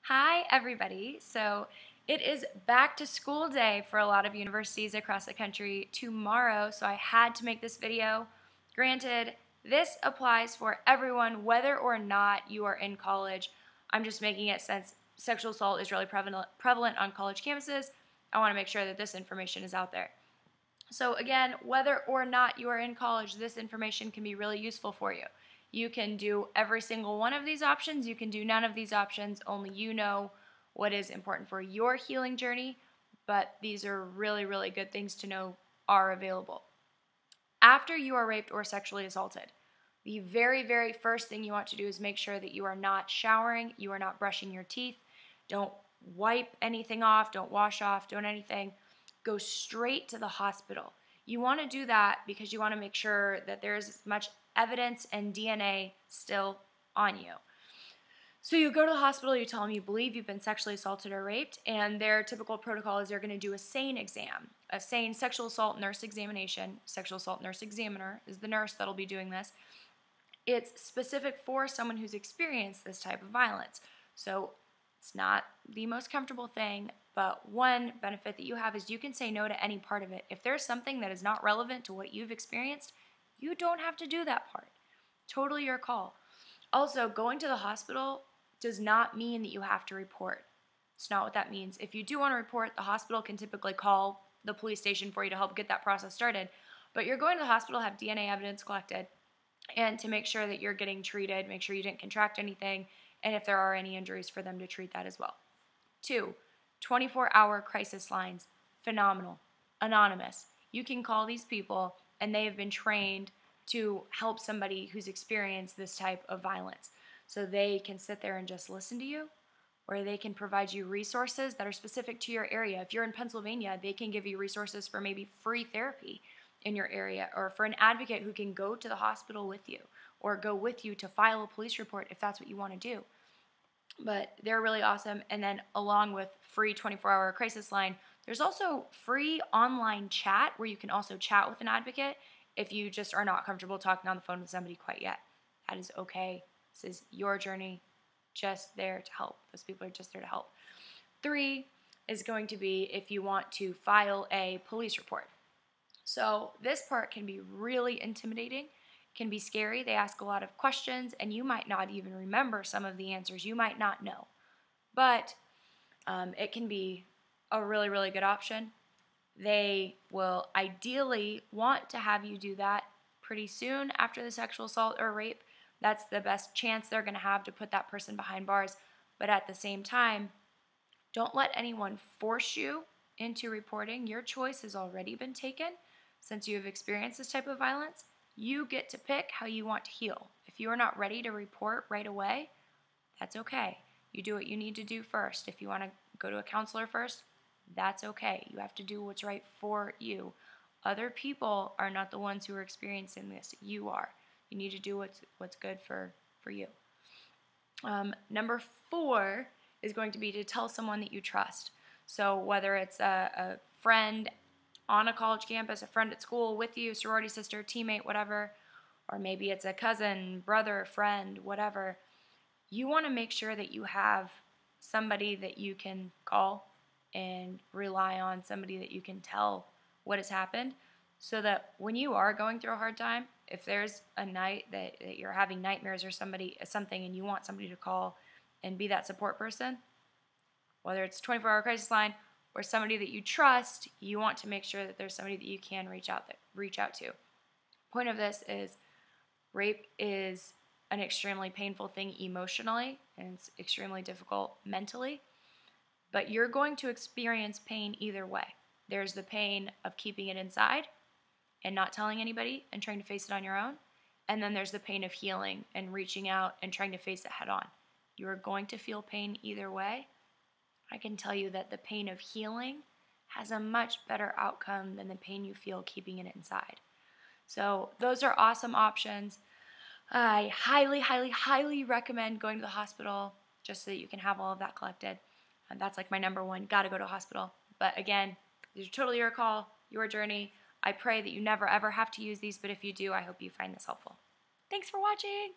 Hi, everybody. So it is back to school day for a lot of universities across the country tomorrow, so I had to make this video. Granted, this applies for everyone, whether or not you are in college. I'm just making it since sexual assault is really prevalent on college campuses. I want to make sure that this information is out there. So again, whether or not you are in college, this information can be really useful for you. You can do every single one of these options. You can do none of these options. Only you know what is important for your healing journey, but these are really, really good things to know are available. After you are raped or sexually assaulted, the very, very first thing you want to do is make sure that you are not showering, you are not brushing your teeth, don't wipe anything off, don't wash off, don't anything. Go straight to the hospital. You want to do that because you want to make sure that there's as much evidence and DNA still on you. So you go to the hospital, you tell them you believe you've been sexually assaulted or raped, and their typical protocol is they're going to do a SANE exam, a SANE sexual assault nurse examination. Sexual assault nurse examiner is the nurse that'll be doing this. It's specific for someone who's experienced this type of violence. So it's not the most comfortable thing, but one benefit that you have is you can say no to any part of it. If there's something that is not relevant to what you've experienced, you don't have to do that part. Totally your call. Also, going to the hospital does not mean that you have to report. It's not what that means. If you do want to report, the hospital can typically call the police station for you to help get that process started. But you're going to the hospital to have DNA evidence collected and to make sure that you're getting treated, make sure you didn't contract anything, and if there are any injuries, for them to treat that as well. 2, 24-hour crisis lines. Phenomenal. Anonymous. You can call these people, and they have been trained to help somebody who's experienced this type of violence. So they can sit there and just listen to you, or they can provide you resources that are specific to your area. If you're in Pennsylvania, they can give you resources for maybe free therapy in your area, or for an advocate who can go to the hospital with you, or go with you to file a police report if that's what you want to do. But they're really awesome. And then along with free 24-hour crisis line, there's also free online chat where you can also chat with an advocate if you just are not comfortable talking on the phone with somebody quite yet. That is okay. This is your journey, just there to help. Those people are just there to help. 3 is going to be if you want to file a police report. So this part can be really intimidating, can be scary. They ask a lot of questions, and you might not even remember some of the answers. You might not know. But it can be a really, really good option. They will ideally want to have you do that pretty soon after the sexual assault or rape. That's the best chance they're going to have to put that person behind bars. But at the same time, don't let anyone force you into reporting. Your choice has already been taken. Since you have experienced this type of violence, you get to pick how you want to heal. If you are not ready to report right away, that's okay. You do what you need to do first. If you want to go to a counselor first, that's okay. You have to do what's right for you. Other people are not the ones who are experiencing this. You are. You need to do what's good for you. Number 4 is going to be to tell someone that you trust. So whether it's a friend on a college campus, a friend at school with you, sorority sister, teammate, whatever, or maybe it's a cousin, brother, friend, whatever, you want to make sure that you have somebody that you can call and rely on, somebody that you can tell what has happened, so that when you are going through a hard time, if there's a night that you're having nightmares or something and you want somebody to call and be that support person, whether it's a 24-hour crisis line or somebody that you trust, you want to make sure that there's somebody that you can reach out to. Point of this is rape is an extremely painful thing emotionally, and it's extremely difficult mentally, but you're going to experience pain either way. There's the pain of keeping it inside and not telling anybody and trying to face it on your own, and then there's the pain of healing and reaching out and trying to face it head on. You are going to feel pain either way. I can tell you that the pain of healing has a much better outcome than the pain you feel keeping it inside. So those are awesome options. I highly, highly, highly recommend going to the hospital just so that you can have all of that collected. And that's like my number 1, gotta go to a hospital. But again, these are totally your call, your journey. I pray that you never ever have to use these, but if you do, I hope you find this helpful. Thanks for watching!